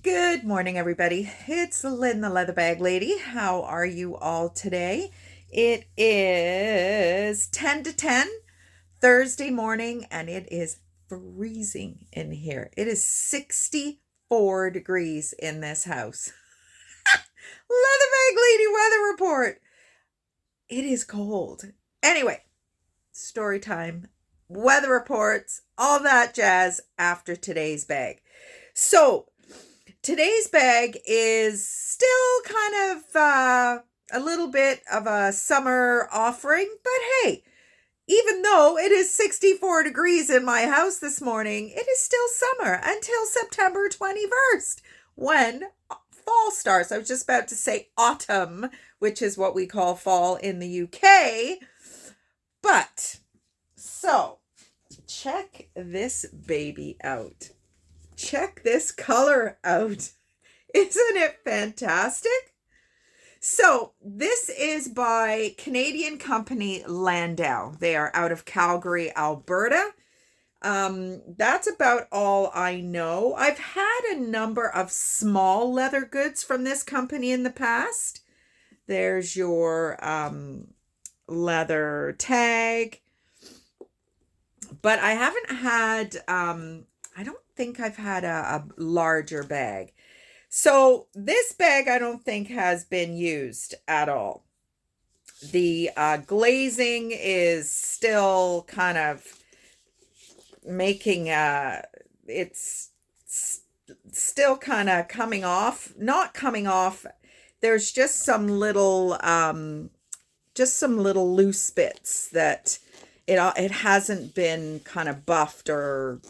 Good morning, everybody. It's Lynn, the Leather Bag Lady. How are you all today? It is 10 to 10, Thursday morning, and it is freezing in here. It is 64 degrees in this house. Leather Bag Lady weather report. It is cold. Anyway, story time, weather reports, all that jazz after today's bag. So, today's bag is still kind of a little bit of a summer offering, but hey, even though it is 64 degrees in my house this morning, it is still summer until September 21st when fall starts. I was just about to say autumn, which is what we call fall in the UK. But, so, check this baby out. Check this color out. Isn't it fantastic? So this is by Canadian company Landau. They are out of Calgary, Alberta. That's about all I know. I've had a number of small leather goods from this company in the past. There's your leather tag. But I haven't had, I don't think I've had a larger bag. So this bag I don't think has been used at all. The glazing is still kind of making, it's still kind of coming off, not coming off. There's just some little loose bits that it hasn't been kind of buffed or,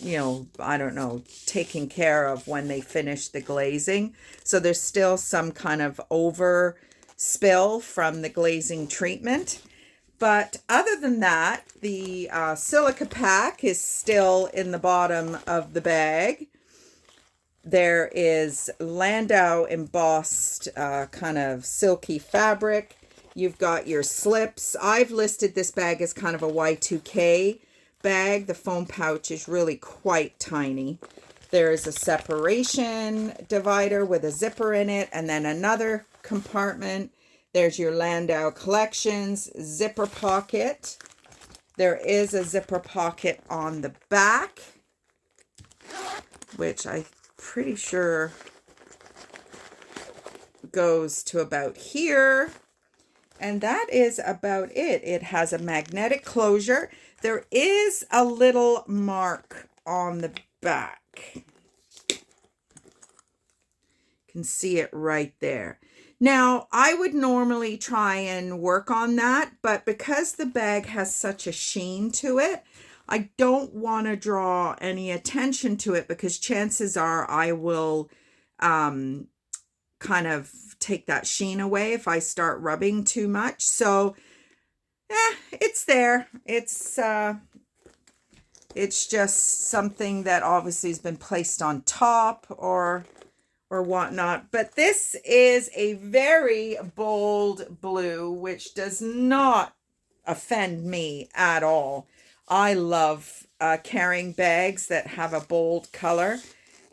I don't know, taken care of when they finish the glazing. So there's still some kind of over spill from the glazing treatment. But other than that, the silica pack is still in the bottom of the bag. There is Landau embossed kind of silky fabric. You've got your slips. I've listed this bag as kind of a Y2K bag. The foam pouch is really quite tiny. There is a separation divider with a zipper in it, and then another compartment. There's your Landau Collections zipper pocket. There is a zipper pocket on the back, which I'm pretty sure goes to about here. And that is about it. It has a magnetic closure. There is a little mark on the back. You can see it right there. Now, I would normally try and work on that, but because the bag has such a sheen to it, I don't want to draw any attention to it because chances are I will kind of take that sheen away if I start rubbing too much. So it's there. It's just something that obviously has been placed on top or whatnot. But this is a very bold blue, which does not offend me at all. I love carrying bags that have a bold color.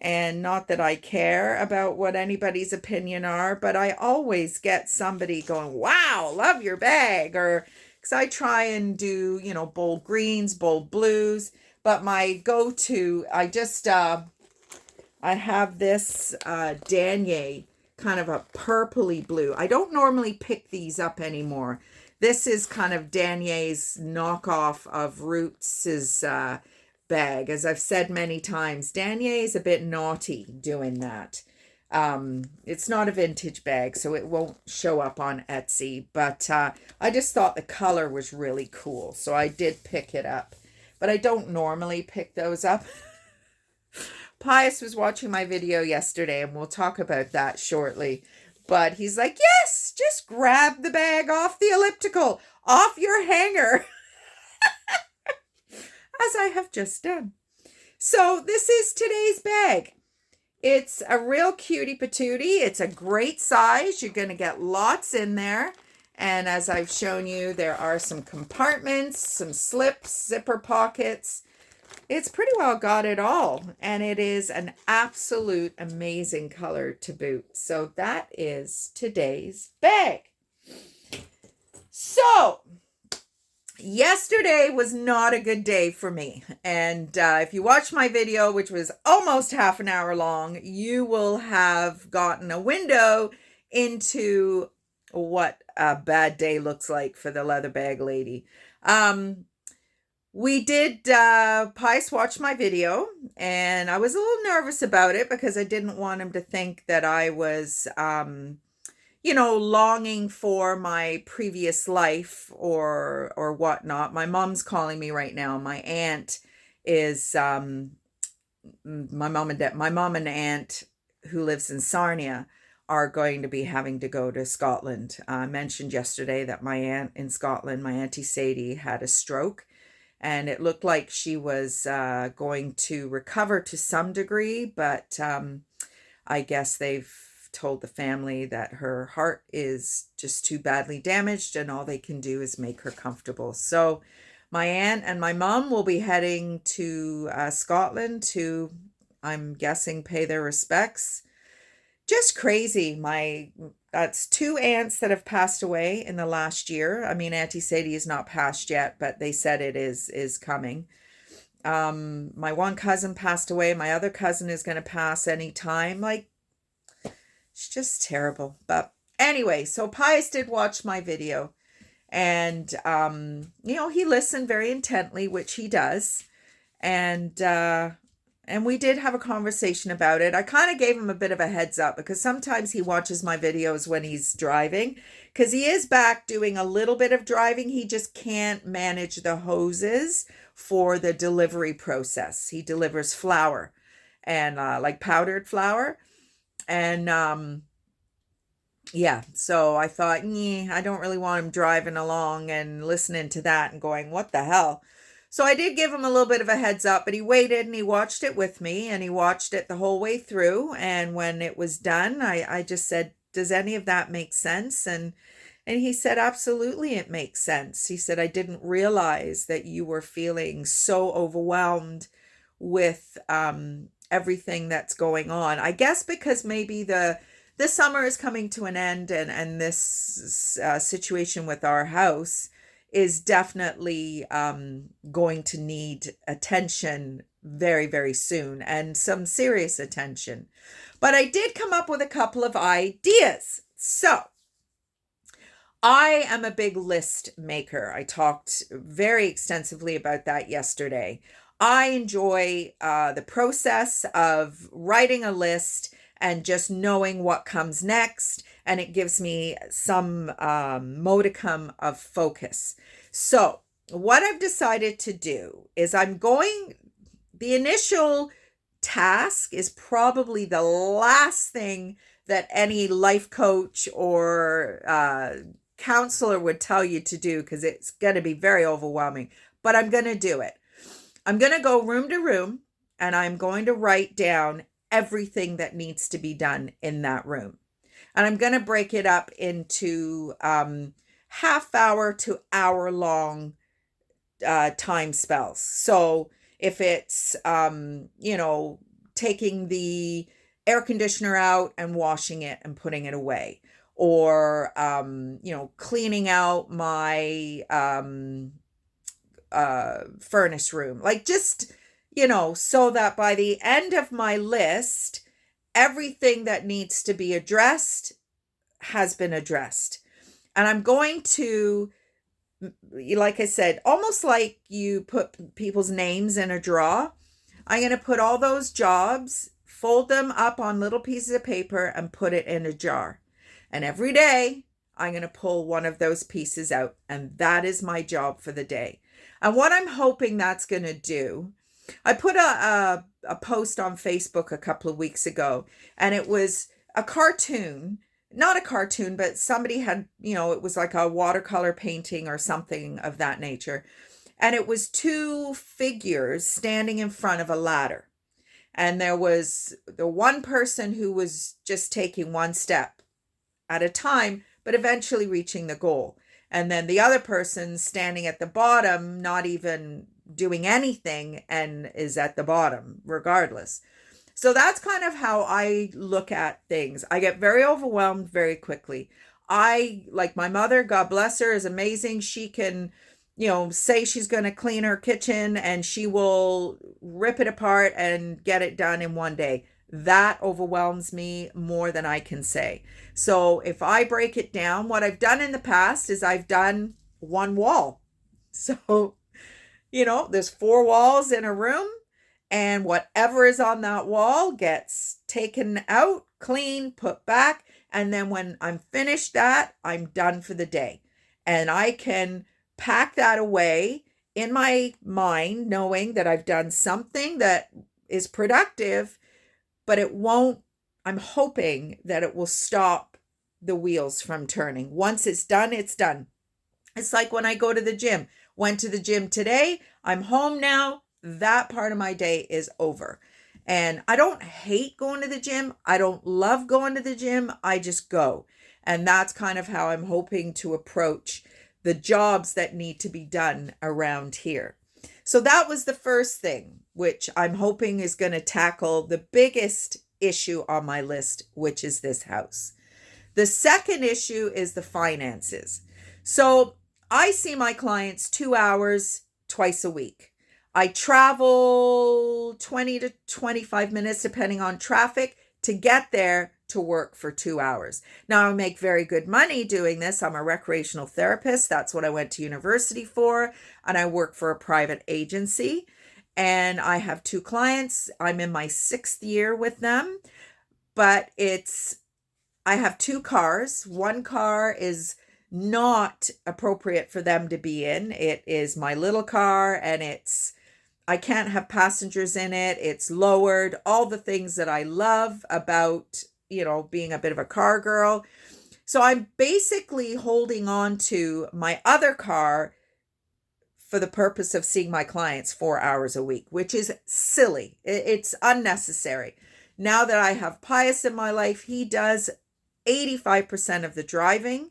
And not that I care about what anybody's opinion are, but I always get somebody going, wow, love your bag. Or, because I try and do, bold greens, bold blues. But my go-to, I have this denier, kind of a purpley blue. I don't normally pick these up anymore. This is kind of Danier's knockoff of Roots' bag. As I've said many times, Danier is a bit naughty doing that. It's not a vintage bag, so it won't show up on Etsy, but I just thought the color was really cool, so I did pick it up. But I don't normally pick those up. Pius was watching my video yesterday, and we'll talk about that shortly. But he's like, yes, just grab the bag off the elliptical, off your hanger. As I have just done. So this is today's bag. It's a real cutie patootie. It's a great size. You're going to get lots in there. And as I've shown you, there are some compartments, some slips, zipper pockets. it's pretty well got it all. And it is an absolute amazing color to boot. So that is today's bag. So yesterday was not a good day for me. And if you watch my video, which was almost half an hour long, you will have gotten a window into what a bad day looks like for the leather bag lady. We did, Pice watched my video, and I was a little nervous about it because I didn't want him to think that I was, longing for my previous life or whatnot. My mom's calling me right now. My aunt is, my mom and aunt who lives in Sarnia are going to be having to go to Scotland. I mentioned yesterday that my aunt in Scotland, my Auntie Sadie, had a stroke. And it looked like she was going to recover to some degree, but I guess they've told the family that her heart is just too badly damaged and all they can do is make her comfortable. So my aunt and my mom will be heading to Scotland to, I'm guessing, pay their respects. Just crazy. That's two aunts that have passed away in the last year. I mean, Auntie Sadie is not passed yet, but they said it is coming. My one cousin passed away. My other cousin is going to pass any time. Like, it's just terrible. But anyway, so Pius did watch my video, and he listened very intently, which he does, and we did have a conversation about it. I kind of gave him a bit of a heads up because sometimes he watches my videos when he's driving, because he is back doing a little bit of driving. He just can't manage the hoses for the delivery process. He delivers flour and like powdered flour. And so I thought, I don't really want him driving along and listening to that and going, what the hell? So I did give him a little bit of a heads up, but he waited and he watched it with me, and he watched it the whole way through. And when it was done, I just said, does any of that make sense? And he said, absolutely, it makes sense. He said, I didn't realize that you were feeling so overwhelmed with everything that's going on. I guess because maybe the summer is coming to an end, and this situation with our house is definitely going to need attention very, very soon, and some serious attention. But I did come up with a couple of ideas. So I am a big list maker. I talked very extensively about that yesterday. I enjoy the process of writing a list and just knowing what comes next, and it gives me some modicum of focus. So what I've decided to do is the initial task is probably the last thing that any life coach or counselor would tell you to do, because it's going to be very overwhelming, but I'm going to do it. I'm going to go room to room, and I'm going to write down everything that needs to be done in that room. And I'm going to break it up into half hour to hour long time spells. So if it's, taking the air conditioner out and washing it and putting it away, or, cleaning out my furnace room, like just, so that by the end of my list, everything that needs to be addressed has been addressed. And I'm going to, like I said, almost like you put people's names in a drawer. I'm going to put all those jobs, fold them up on little pieces of paper, and put it in a jar. And every day, I'm going to pull one of those pieces out. And that is my job for the day. And what I'm hoping that's going to do, I put a post on Facebook a couple of weeks ago, and it was a cartoon, not a cartoon, but somebody had, it was like a watercolor painting or something of that nature. And it was two figures standing in front of a ladder. And there was the one person who was just taking one step at a time, but eventually reaching the goal. And then the other person standing at the bottom, not even doing anything and is at the bottom regardless. So that's kind of how I look at things. I get very overwhelmed very quickly. I, like my mother, God bless her, is amazing. She can, say she's going to clean her kitchen and she will rip it apart and get it done in one day. That overwhelms me more than I can say. So if I break it down, what I've done in the past is I've done one wall. So, there's 4 walls in a room, and whatever is on that wall gets taken out, clean, put back. And then when I'm finished that, I'm done for the day. And I can pack that away in my mind, knowing that I've done something that is productive, but it won't, I'm hoping that it will stop the wheels from turning. Once it's done, it's done. It's like when I go to the gym. Went to the gym today. I'm home now. That part of my day is over. And I don't hate going to the gym. I don't love going to the gym. I just go. And that's kind of how I'm hoping to approach the jobs that need to be done around here. So that was the first thing, which I'm hoping is going to tackle the biggest issue on my list, which is this house. The second issue is the finances. So I see my clients 2 hours twice a week. I travel 20 to 25 minutes, depending on traffic, to get there to work for 2 hours. Now, I make very good money doing this. I'm a recreational therapist. That's what I went to university for. And I work for a private agency. And I have 2 clients. I'm in my 6th year with them. But I have 2 cars. One car is not appropriate for them to be in. It is my little car, and I can't have passengers in it. It's lowered, all the things that I love about, being a bit of a car girl. So I'm basically holding on to my other car for the purpose of seeing my clients 4 hours a week, which is silly. It's unnecessary. Now that I have Pius in my life, he does 85% of the driving.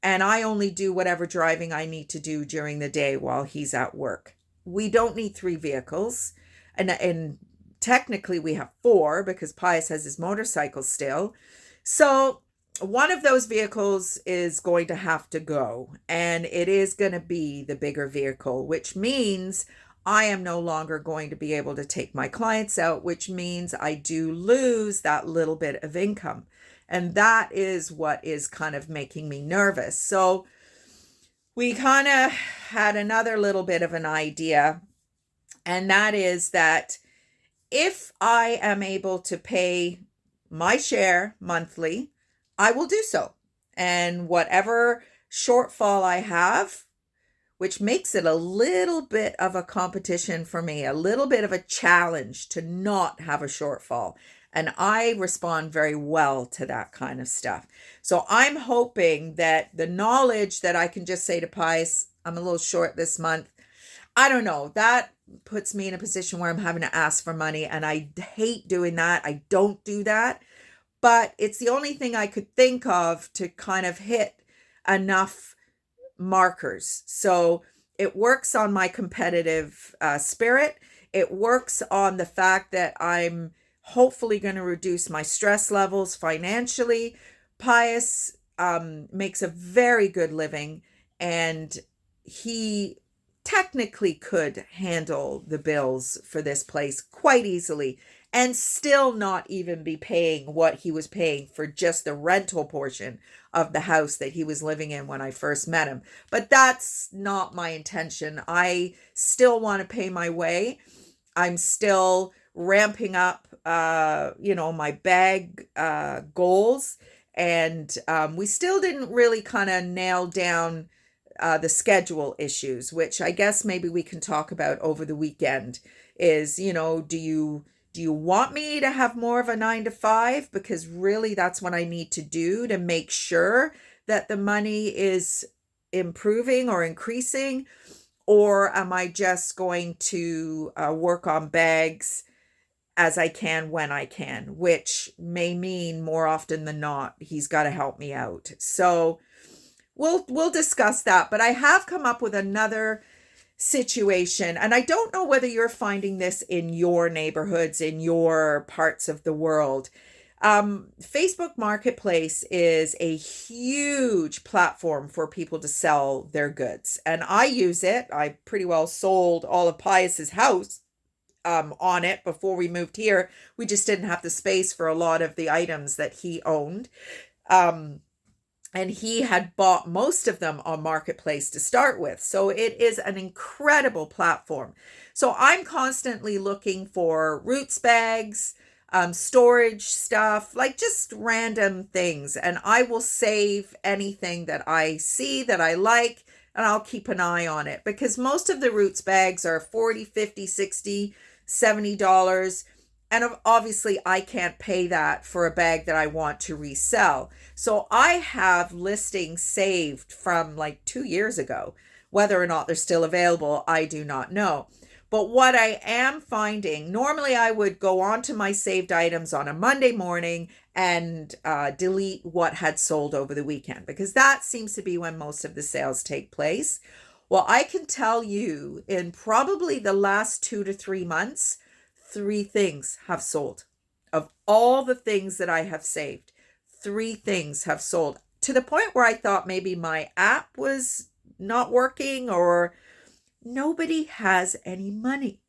And I only do whatever driving I need to do during the day while he's at work. We don't need 3 vehicles. And technically we have 4 because Pius has his motorcycle still. So one of those vehicles is going to have to go. And it is going to be the bigger vehicle, which means I am no longer going to be able to take my clients out, which means I do lose that little bit of income. And that is what is kind of making me nervous. So we kind of had another little bit of an idea. And that is that if I am able to pay my share monthly, I will do so. And whatever shortfall I have, which makes it a little bit of a competition for me, a little bit of a challenge to not have a shortfall. And I respond very well to that kind of stuff. So I'm hoping that the knowledge that I can just say to Pius, I'm a little short this month. I don't know. That puts me in a position where I'm having to ask for money. And I hate doing that. I don't do that. But it's the only thing I could think of to kind of hit enough markers. So it works on my competitive spirit. It works on the fact that I'm hopefully going to reduce my stress levels financially. Pius makes a very good living, and he technically could handle the bills for this place quite easily and still not even be paying what he was paying for just the rental portion of the house that he was living in when I first met him. But that's not my intention. I still want to pay my way. I'm still ramping up, my bag goals. And we still didn't really kind of nail down the schedule issues, which I guess maybe we can talk about over the weekend. Is, do you want me to have more of a 9 to 5? Because really that's what I need to do to make sure that the money is improving or increasing. Or am I just going to work on bags as I can when I can, which may mean more often than not, he's got to help me out. So we'll discuss that. But I have come up with another situation. And I don't know whether you're finding this in your neighborhoods, in your parts of the world. Facebook Marketplace is a huge platform for people to sell their goods. And I use it. I pretty well sold all of Pius's house on it before we moved here. We just didn't have the space for a lot of the items that he owned. And he had bought most of them on Marketplace to start with. So it is an incredible platform. So I'm constantly looking for roots bags, storage stuff, like just random things. And I will save anything that I see that I like, and I'll keep an eye on it, because most of the roots bags are $40, $50, $60, $70. And obviously I can't pay that for a bag that I want to resell. So I have listings saved from like 2 years ago. Whether or not they're still available, I do not know. But what I am finding, normally I would go onto my saved items on a Monday morning and delete what had sold over the weekend, because that seems to be when most of the sales take place. Well, I can tell you in probably the last 2 to 3 months, 3 things have sold. Of all the things that I have saved, 3 things have sold, to the point where I thought maybe my app was not working, or nobody has any money.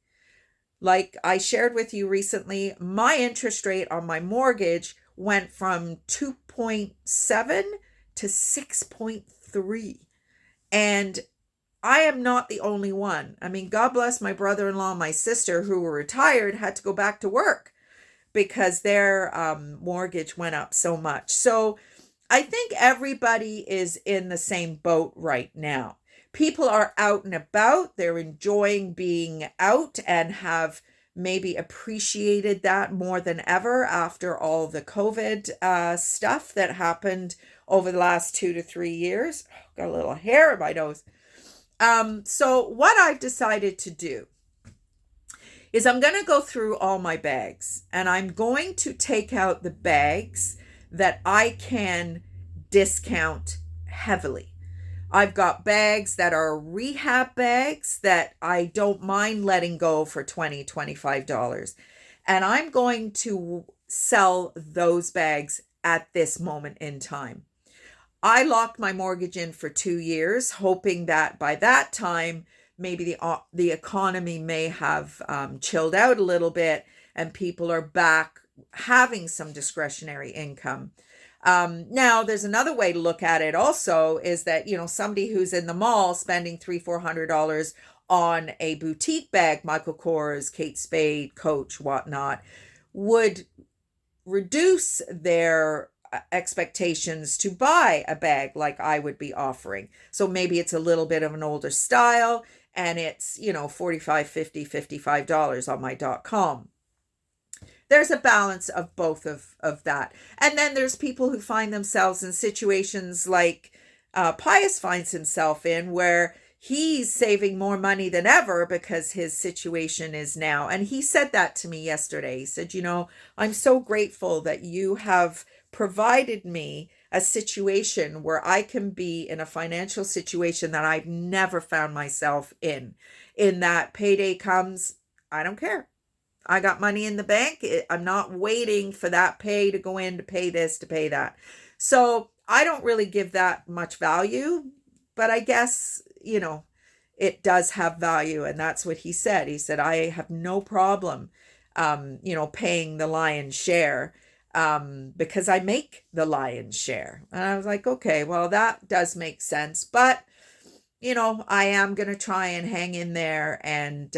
Like I shared with you recently, my interest rate on my mortgage went from 2.7 to 6.3. And I am not the only one. I mean, God bless my brother-in-law, my sister, who were retired, had to go back to work because their mortgage went up so much. So I think everybody is in the same boat right now. People are out and about. They're enjoying being out and have maybe appreciated that more than ever after all the COVID stuff that happened over the last 2 to 3 years. Got a little hair in my nose. So what I've decided to do is I'm going to go through all my bags, and I'm going to take out the bags that I can discount heavily. I've got bags that are rehab bags that I don't mind letting go for $20, $25. And I'm going to sell those bags at this moment in time. I locked my mortgage in for 2 years, hoping that by that time, maybe the economy may have chilled out a little bit and people are back having some discretionary income. Now, there's another way to look at it also, is that, somebody who's in the mall spending $300, $400 on a boutique bag, Michael Kors, Kate Spade, Coach, whatnot, would reduce their expectations to buy a bag like I would be offering. So maybe it's a little bit of an older style and it's, $45, $50, $55 on my .com. There's a balance of both of that. And then there's people who find themselves in situations like Pius finds himself in, where he's saving more money than ever because his situation is now. And he said that to me yesterday. He said, I'm so grateful that you have provided me a situation where I can be in a financial situation that I've never found myself in that payday comes, I don't care. I got money in the bank. I'm not waiting for that pay to go in to pay this, to pay that. So I don't really give that much value, but I guess, it does have value. And that's what he said. He said, I have no problem, paying the lion's share, because I make the lion's share. And I was like, okay, well, that does make sense. But, I am going to try and hang in there and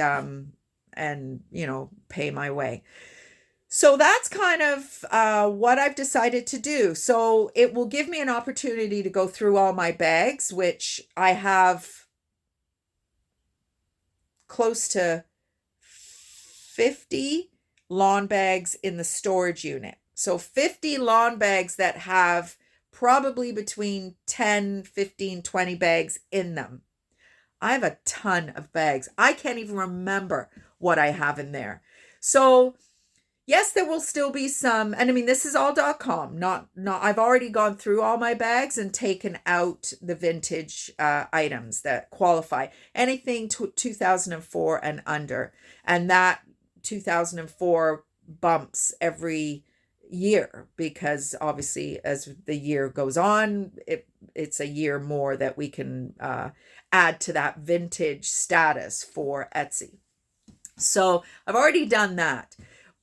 pay my way. So that's kind of what I've decided to do. So it will give me an opportunity to go through all my bags, which I have close to 50 lawn bags in the storage unit. So 50 lawn bags that have probably between 10, 15, 20 bags in them. I have a ton of bags. I can't even remember what I have in there. So, Yes, there will still be some, and I mean, this is all.com, not, I've already gone through all my bags and taken out the vintage items that qualify. Anything to 2004 and under. And that 2004 bumps every year because obviously as the year goes on, it's a year more that we can add to that vintage status for Etsy. So I've already done that.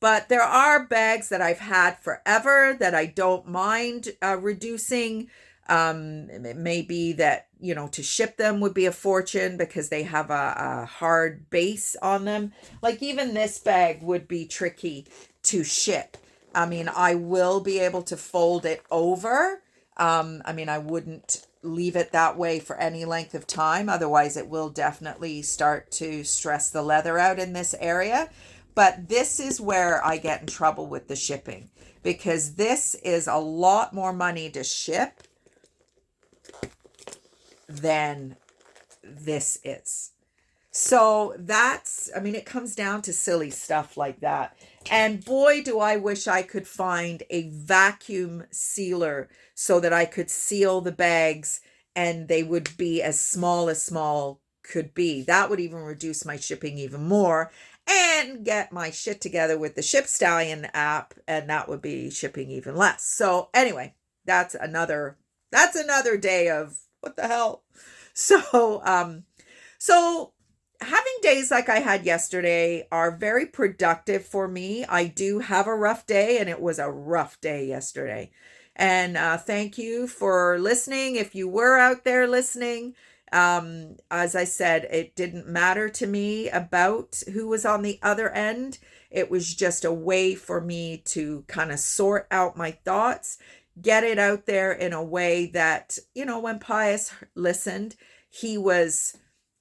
But there are bags that I've had forever that I don't mind reducing. It may be that, to ship them would be a fortune because they have a hard base on them. Like even this bag would be tricky to ship. I mean, I will be able to fold it over. I mean, I wouldn't leave it that way for any length of time. Otherwise, it will definitely start to stress the leather out in this area. But this is where I get in trouble with the shipping because this is a lot more money to ship than this is. So it comes down to silly stuff like that. And boy, do I wish I could find a vacuum sealer so that I could seal the bags and they would be as small could be. That would even reduce my shipping even more and get my shit together with the ShipStallion app, and that would be shipping even less. So anyway, that's another day of what the hell. So having days like I had yesterday are very productive for me. I do have a rough day, and it was a rough day yesterday. And thank you for listening. If you were out there listening, as I said, it didn't matter to me about who was on the other end. It was just a way for me to kind of sort out my thoughts, get it out there in a way that, when Pius listened, he was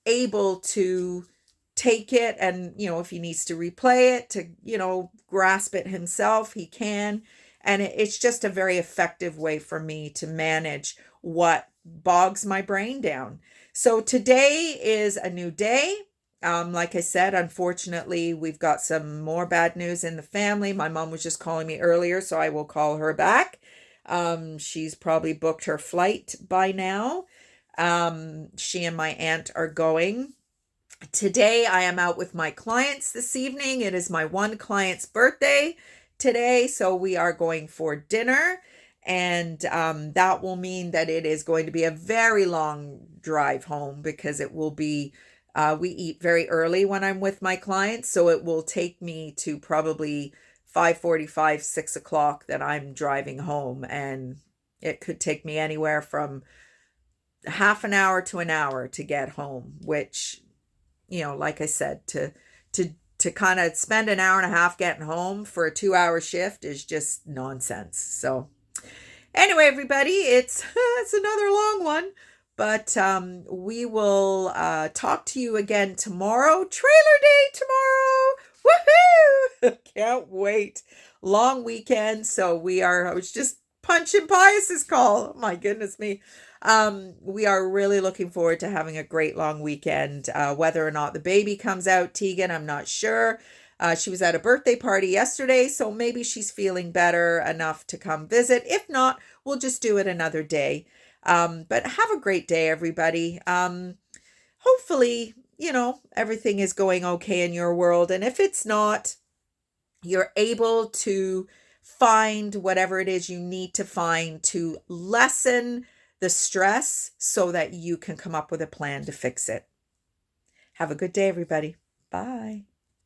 able to take it and, if he needs to replay it to, grasp it himself, he can. And it's just a very effective way for me to manage what bogs my brain down. So today is a new day. Like I said, unfortunately, we've got some more bad news in the family. My mom was just calling me earlier, so I will call her back. She's probably booked her flight by now. She and my aunt are going. Today, I am out with my clients this evening. It is my one client's birthday today, so we are going for dinner. And that will mean that it is going to be a very long drive home because it will be, we eat very early when I'm with my clients. So it will take me to probably 5:45, 6 o'clock that I'm driving home. And it could take me anywhere from half an hour to an hour to get home, which, like I said, to kind of spend an hour and a half getting home for a 2-hour shift is just nonsense. So anyway, everybody, it's another long one, but we will talk to you again tomorrow. Trailer day tomorrow. Woohoo! Can't wait. Long weekend. So I was just punching Pius's call. Oh, my goodness me. We are really looking forward to having a great long weekend. Whether or not the baby comes out, Tegan, I'm not sure. She was at a birthday party yesterday, so maybe she's feeling better enough to come visit. If not, we'll just do it another day. But have a great day, everybody. Hopefully, everything is going okay in your world. And if it's not, you're able to find whatever it is you need to find to lessen the stress so that you can come up with a plan to fix it. Have a good day, everybody. Bye.